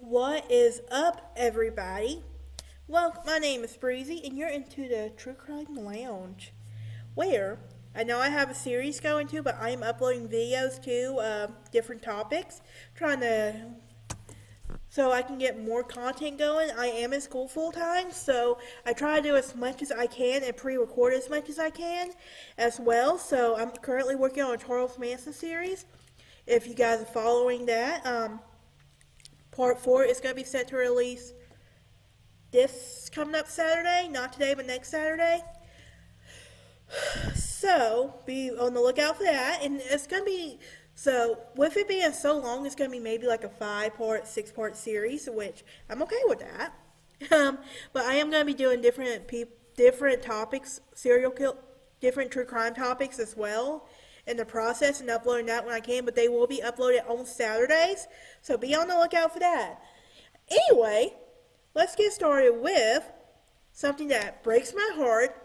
What is up, everybody? Well, my name is Breezy, and you're into the True Crime Lounge, where I know I have a series going to, but I am uploading videos to different topics, trying to so I can get more content going. I am in school full time, so I try to do as much as I can and pre-record as much as I can as well. So I'm currently working on a Charles Manson series. If you guys are following that, part 4 is going to be set to release this coming up Saturday, not today, but next Saturday. So be on the lookout for that, and it's going to be with it being so long, it's going to be maybe like a 5-part, 6-part series, which I'm okay with that. But I am going to be doing different topics, different true crime topics as well in the process, and uploading that when I can. But they will be uploaded on Saturdays, so be on the lookout for that. Anyway, let's get started with something that breaks my heart.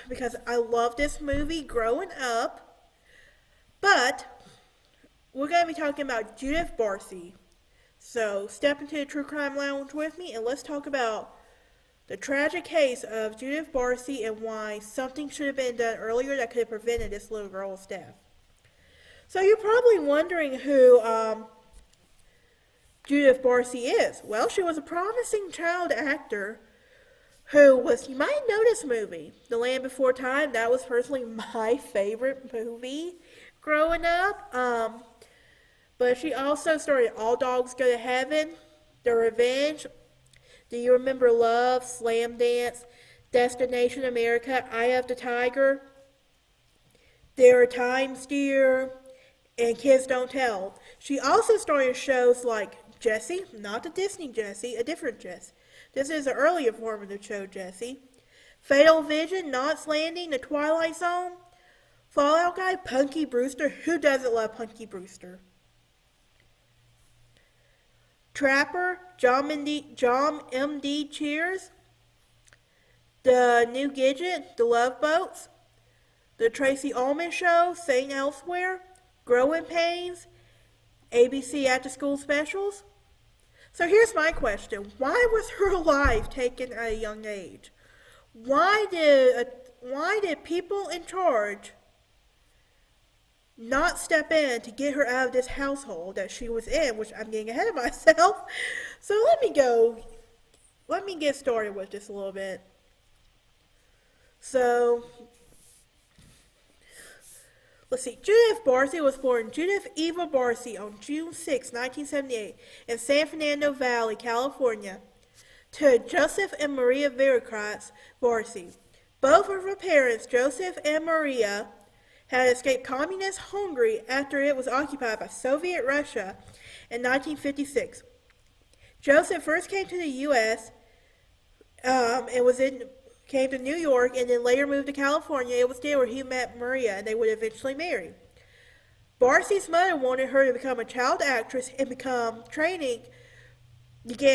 Because I love this movie growing up. But we're going to be talking about Judith Barsi. So step into the True Crime Lounge with me and let's talk about the tragic case of Judith Barsi and why something should have been done earlier that could have prevented this little girl's death. So you're probably wondering who Judith Barsi is. Well, she was a promising child actor you might know this movie, The Land Before Time. That was personally my favorite movie growing up. But she also starred All Dogs Go to Heaven, The Revenge, Do You Remember Love, Slam Dance, Destination America, Eye of the Tiger, There Are Times, Dear, and Kids Don't Tell. She also starred in shows like Jessie, not the Disney Jessie, a different Jessie. This is an earlier form of the show, Jessie. Fatal Vision, Knots Landing, The Twilight Zone, Fallout Guy, Punky Brewster. Who doesn't love Punky Brewster? Trapper, John M.D. Cheers, The New Gidget, The Love Boats, The Tracy Ullman Show, St. Elsewhere, Growing Pains, ABC After School Specials. So here's my question. Why was her life taken at a young age? Why did people in charge not step in to get her out of this household that she was in, which I'm getting ahead of myself. So let me get started with this a little bit. So, let's see. Judith Barsi was born Judith Eva Barsi on June 6, 1978 in San Fernando Valley, California, to Joseph and Maria Veracruz Barsi. Both of her parents, Joseph and Maria, had escaped communist Hungary after it was occupied by Soviet Russia in 1956. Joseph first came to the U.S. Came to New York and then later moved to California. It was there where he met Maria and they would eventually marry. Barsi's mother wanted her to become a child actress and began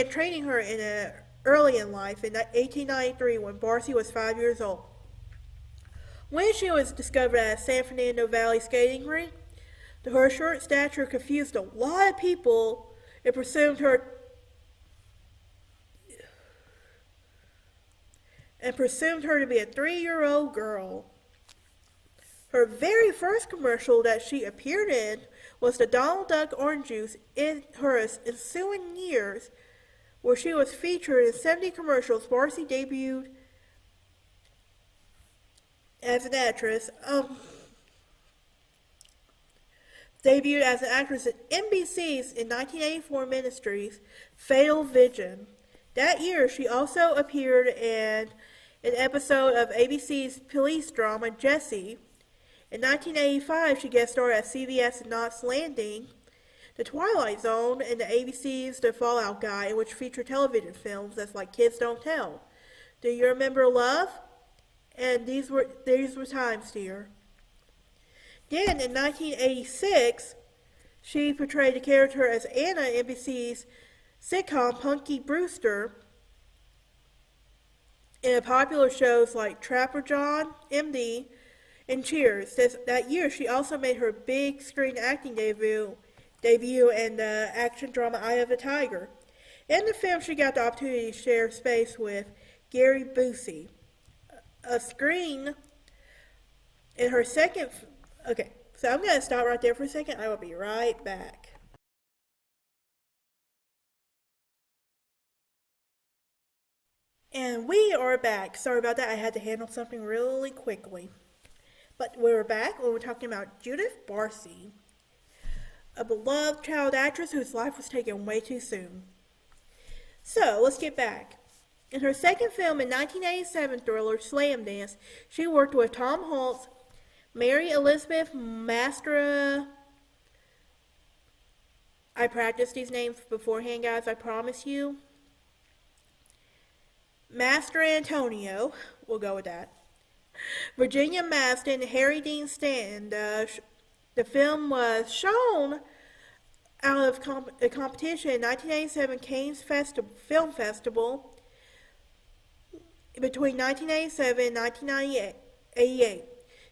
training her early in life in 1893 when Barsi was 5 years old. When she was discovered at a San Fernando Valley skating rink, her short stature confused a lot of people and presumed her to be a 3-year-old girl. Her very first commercial that she appeared in was the Donald Duck orange juice. In her ensuing years, where she was featured in 70 commercials, Barsi debuted as an actress. Debuted as an actress at NBC's in 1984 miniseries Fatal Vision. That year, she also appeared in an episode of ABC's police drama Jessie. In 1985, she guest starred at CBS Knots Landing, The Twilight Zone, and the ABC's The Fallout Guy, in which featured television films that's like Kids Don't Tell, Do You Remember Love? And These Were Times, Dear. Then, in 1986, she portrayed the character as Anna in NBC's sitcom Punky Brewster in popular shows like Trapper John, M.D., and Cheers. That year, she also made her big screen acting debut debut in the action drama Eye of the Tiger. In the film, she got the opportunity to share space with Gary Busey. A screen in her second. Okay, so I'm going to stop right there for a second. I will be right back. And we are back. Sorry about that. I had to handle something really quickly. But we're back and we're talking about Judith Barsi, a beloved child actress whose life was taken way too soon. So, let's get back. In her second film in 1987 thriller Slam Dance, she worked with Tom Hanks, Mary Elizabeth Mastra. I practiced these names beforehand, guys, I promise you. Master Antonio, we'll go with that. Virginia Madsen and Harry Dean Stanton. The film was shown out of a competition in 1987 Cannes Film Festival between 1987 and 1988.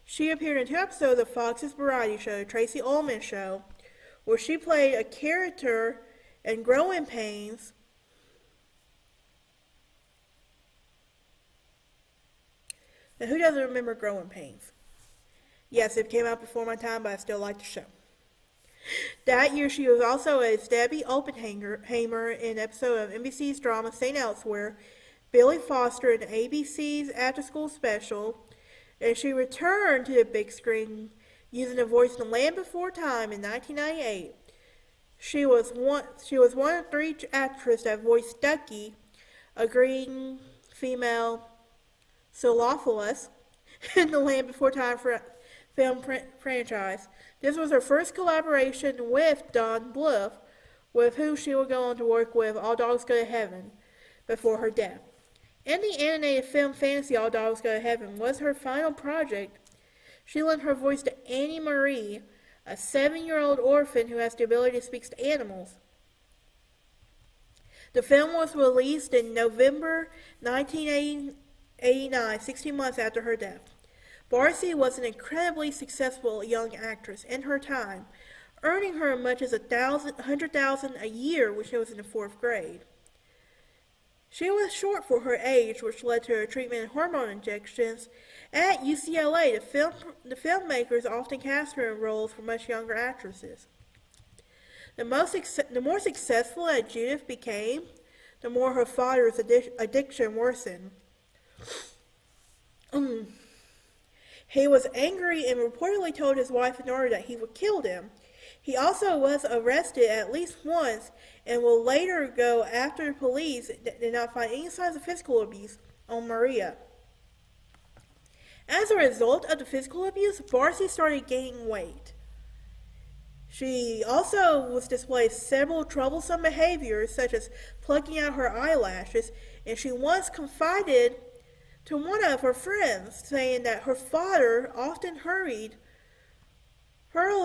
She appeared in 2 episodes of Fox's variety show, Tracy Ullman Show, where she played a character in Growing Pains. Now, who doesn't remember Growing Pains? Yes, it came out before my time, but I still like the show. That year, she was also as Debbie Oppenheimer in an episode of NBC's drama St. Elsewhere, Billy Foster in ABC's after-school special, and she returned to the big screen using the voice in The Land Before Time in 1998. She was one of 3 actresses that voiced Ducky, a green female Solophilus, in the Land Before Time film franchise. This was her first collaboration with Don Bluth, with whom she would go on to work with All Dogs Go to Heaven before her death. In the animated film Fantasy All Dogs Go to Heaven was her final project. She lent her voice to Annie Marie, a 7-year-old orphan who has the ability to speak to animals. The film was released in November 1989, 16 months after her death. Barsi was an incredibly successful young actress in her time, earning her as much as $100,000 a year when she was in the 4th grade. She was short for her age, which led to her treatment and hormone injections. At UCLA, the filmmakers often cast her in roles for much younger actresses. The more successful that Judith became, the more her father's addiction worsened. He was angry and reportedly told his wife and daughter that he would kill them. He also was arrested at least once and will later go after the police did not find any signs of physical abuse on Maria. As a result of the physical abuse, Barsi started gaining weight. She also was displaying several troublesome behaviors, such as plucking out her eyelashes, and she once confided to one of her friends, saying that her father often hurled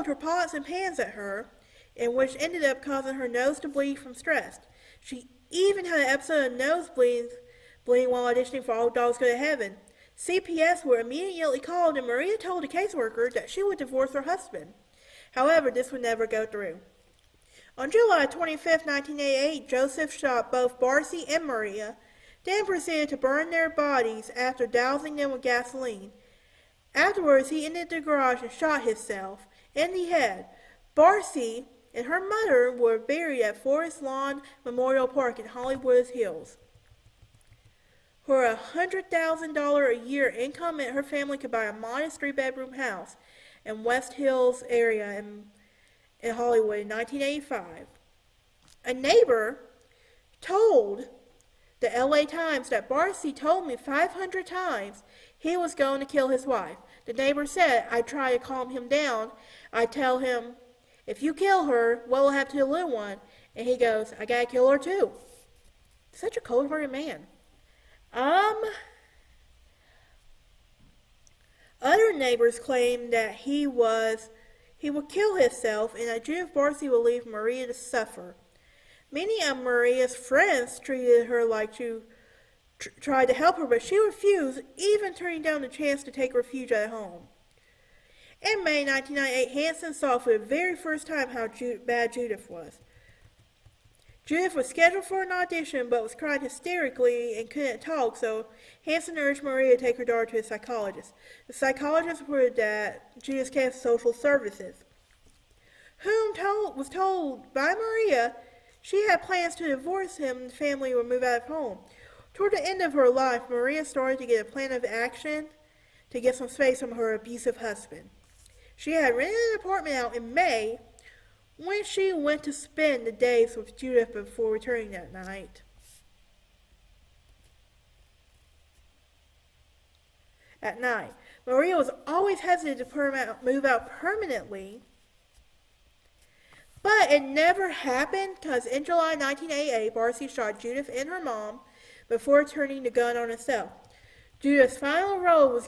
her pots and pans at her, and which ended up causing her nose to bleed from stress. She even had an episode of nose bleeding while auditioning for All Dogs Go to Heaven. CPS were immediately called, and Maria told the caseworker that she would divorce her husband. However, this would never go through. On July 25, 1988, Joseph shot both Barsi and Maria, then proceeded to burn their bodies after dousing them with gasoline. Afterwards, he entered the garage and shot himself in the head. Barsi and her mother were buried at Forest Lawn Memorial Park in Hollywood Hills. For $100,000 a year income, her family could buy a modest 3-bedroom house in West Hills area in Hollywood in 1985. A neighbor told the LA Times that Barsi told me 500 times he was going to kill his wife. The neighbor said, I try to calm him down. I tell him, if you kill her, what will happen to the little one? And he goes, I gotta kill her too. Such a cold-hearted man. Other neighbors claimed that he would kill himself and that Judith Barsi would leave Maria to suffer. Many of Maria's friends treated her like she tried to help her, but she refused, even turning down the chance to take refuge at home. In May 1998, Hansen saw for the very first time how bad Judith was. Judith was scheduled for an audition but was crying hysterically and couldn't talk, so Hansen urged Maria to take her daughter to a psychologist. The psychologist reported that Judith's case of social services, was told by Maria she had plans to divorce him and the family would move out of home. Toward the end of her life, Maria started to get a plan of action to get some space from her abusive husband. She had rented an apartment out in May when she went to spend the days with Judith before returning that night. At night, Maria was always hesitant to move out permanently, but it never happened because in July 1988, Barsi shot Judith and her mom before turning the gun on himself. Judith's final role was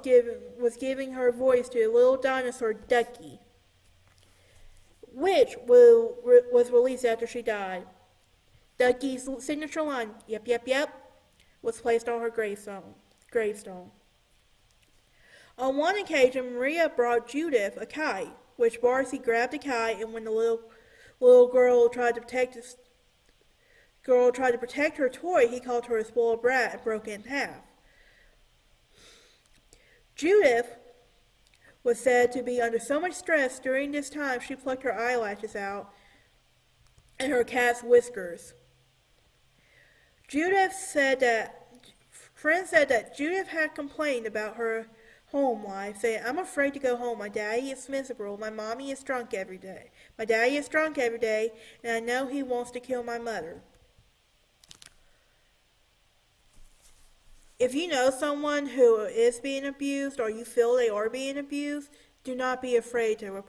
giving her voice to a little dinosaur Ducky, which was released after she died. Ducky's signature line, "Yep, yep, yep," was placed on her gravestone. On one occasion, Maria brought Judith a kite, which Barsi grabbed the kite, and when the little girl tried to protect her toy, he called her a spoiled brat and broke it in half. Judith was said to be under so much stress during this time she plucked her eyelashes out and her cat's whiskers. Friends said that Judith had complained about her home life, saying, "I'm afraid to go home. My daddy is miserable. My mommy is drunk every day. My daddy is drunk every day, and I know he wants to kill my mother." If you know someone who is being abused or you feel they are being abused, do not be afraid to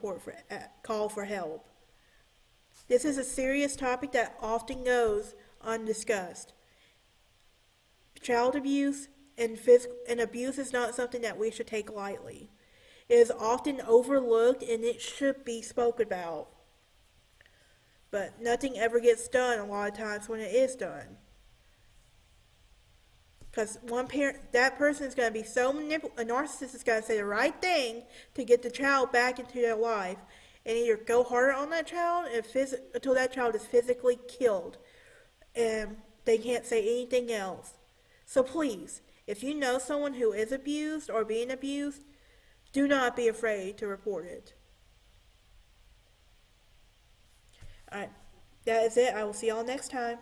call for help. This is a serious topic that often goes undiscussed. Child abuse and abuse is not something that we should take lightly. It is often overlooked and it should be spoken about. But nothing ever gets done a lot of times when it is done. Because that person is going to be so a narcissist is going to say the right thing to get the child back into their life and either go harder on that child until that child is physically killed and they can't say anything else. So please, if you know someone who is abused or being abused, do not be afraid to report it. Alright, that is it. I will see y'all next time.